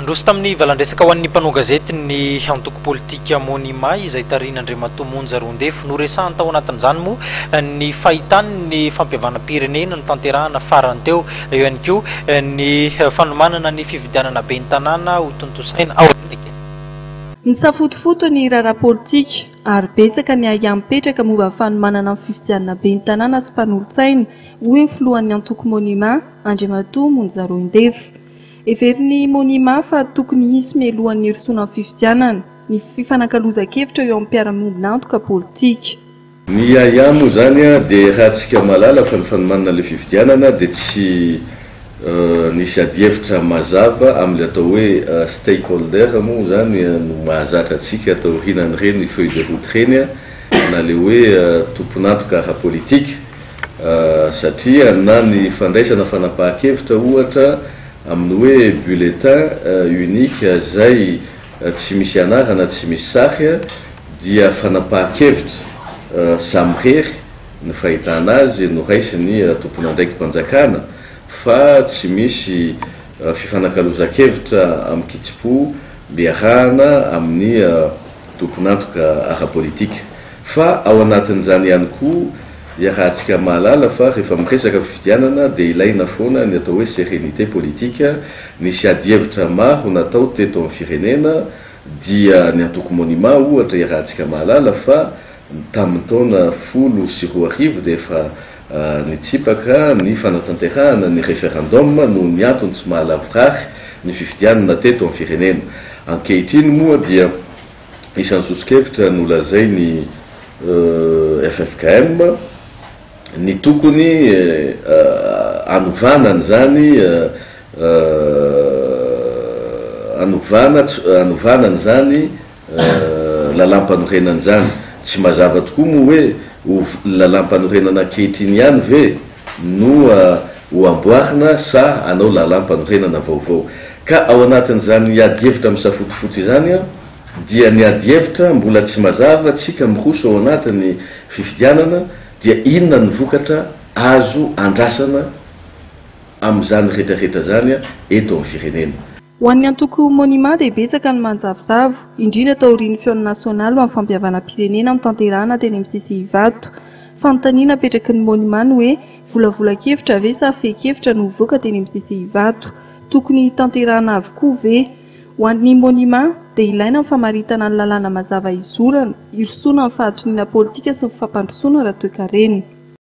Ndroso tamin'ny valandresaka ho an'ny mpanao gazety ny antoko politika monima izay Tarin'Andriamatoa Monja Rondefo noresahany tao anatin'izany moa ny fahitany ny fampihavanam-pirenena no tanterahana farany teo, eo ihany koa ny fanomanana ny fividianana be ny tanàna ho tontosaina ao ndraiky. Nisafotofoto ny raharaha politika ary betsaka ny aya mipetraka momba fanomanana ny fividianana be ny tanàna sy mpanolotsaina hoy ny filohan'ny antoko monima Andriamatoa Monja Rondefo. Everiny monima fa tokony hisy melohan'ny hirosona ny fifidianana ny fifanankalozan-kevitra eo amin'ny mpiara-miombina antoka politika. Ny aya moa zany dia rahantsika malala fa ny fanomanana le fifidianana dia tsy nisy adi-hevitra mazava amin'ilay atao hoe stakeholder moa zany no mahazatra antsika atao rinan'ireny ny feuille de route reny na le hoe tompon'antoka ara-politika satria na ny fandraisana fanapahan-kevitra ohatra amin'ny hoe bulletin unique zay tsy misy anarana tsy misy sary dia fanapahan-kevitra samirery ny fahitana azy no raisiny tompona ndraiky mpanjakana fa tsy misy fifanankalozan-kevitra amin'ny kitsipo biarahana amin'ny tompon'antoka ara-politika fa ao anatin'izany ihany koa rahantsika mahalala fa rehefa miresaka fifidianana dia ilaina foana ny atao hoe sérénité politika. Nisy adi-hevitra maro natao teto amin'ny firenena dia ny antoko monima ohatra rahantsika mahalala fa tamin'ny taona 10 dia efa nitsipaka ny fanatanterahana ny référendum no ny antony tsy mahalavorary ny fifidianana teto amin'ny firenena. Ankehitriny moa dia isan'ny sosokevitra nolazay ny FFKM ny tokony anovanany zany anovanany zany lalampanorenany zany tsy mazava tokoa moa hoe lalampanorenana ankehitriny ihany ve no ho amboarina sa anao lalampanorenana vaovao. Ka ao anatin'izany adi-hevitra misafotofoto izany dia ny adi-hevitra mbola tsy mazava tsika miroso ao anatin'ny fifidianana dia inona ny vokatra azo andrasana amin'izany rehetrarehetra zany eto amin'ny firenena. Ho an'ny antoko monima dia betsaka ny manjavozavo indrindra tao aorian'ny feon'ny nasionaly amin'ny fampihavanam-pirenena amin'ny tanterahana teny amin'ny Sisihavato. Fanontaniana apetraky ny monima ny hoe volavolan-kevitra ve sa fe-kevitra no voaka teny amin'ny Sisihavato, tokony tanterahana avokoa ve? Ho an'ny monima dia ilaina ny famaritana ny lalàna mazava izorana, hirosona ny fahatriniana politika sy ny fampandrosoana raha toekareny.